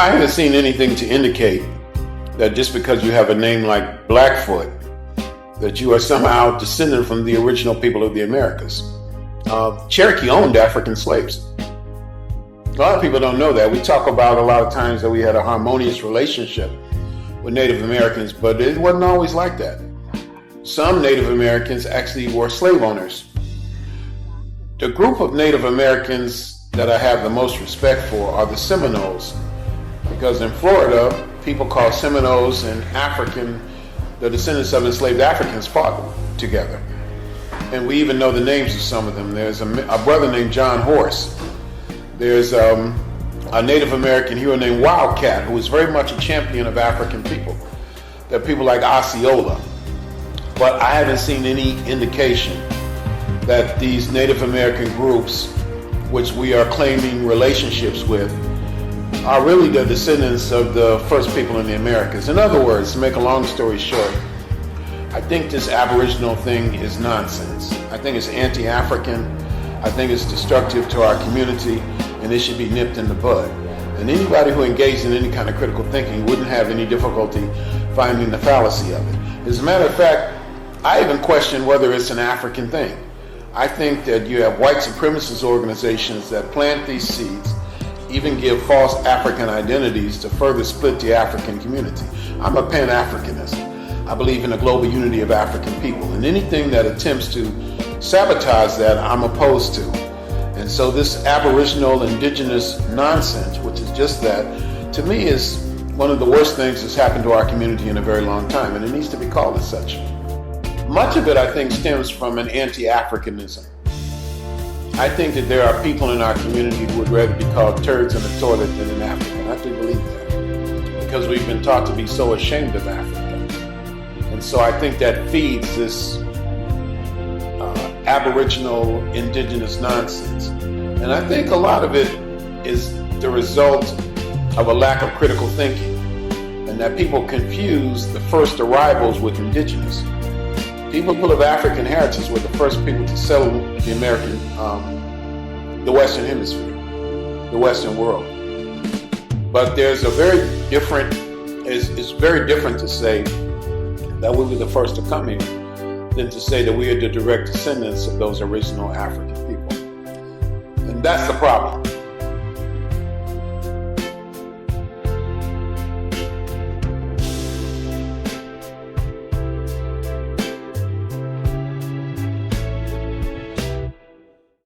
I haven't seen anything to indicate that just because you have a name like Blackfoot, that you are somehow descended from the original people of the Americas. Cherokee owned African slaves. A lot of people don't know that. We talk about a lot of times that we had a harmonious relationship with Native Americans, but it wasn't always like that. Some Native Americans actually were slave owners. The group of Native Americans that I have the most respect for are the Seminoles, because in Florida, people call Seminoles and the descendants of enslaved Africans fought together. And we even know the names of some of them. There's a brother named John Horse. There's a Native American hero named Wildcat, who is very much a champion of African people. There are people like Osceola. But I haven't seen any indication that these Native American groups, which we are claiming relationships with, are really the descendants of the first people in the Americas. In other words, to make a long story short, I think this Aboriginal thing is nonsense. I think it's anti-African. I think it's destructive to our community, and it should be nipped in the bud. And anybody who engaged in any kind of critical thinking wouldn't have any difficulty finding the fallacy of it. As a matter of fact, I even question whether it's an African thing. I think that you have white supremacist organizations that plant these seeds, even give false African identities to further split the African community. I'm a Pan-Africanist. I believe in the global unity of African people, and anything that attempts to sabotage that, I'm opposed to. And so this Aboriginal indigenous nonsense, which is just that, to me is one of the worst things that's happened to our community in a very long time, and it needs to be called as such. Much of it, I think, stems from an anti-Africanism. I think that there are people in our community who would rather be called turds in the toilet than an African. I do believe that, because we've been taught to be so ashamed of Africa. And so I think that feeds this Aboriginal indigenous nonsense. And I think a lot of it is the result of a lack of critical thinking, and that people confuse the first arrivals with indigenous. People of African heritage were the first people to settle the American, the Western Hemisphere, the Western world. But there's a very different, it's very different to say that we were the first to come here than to say that we are the direct descendants of those original African people. And that's the problem.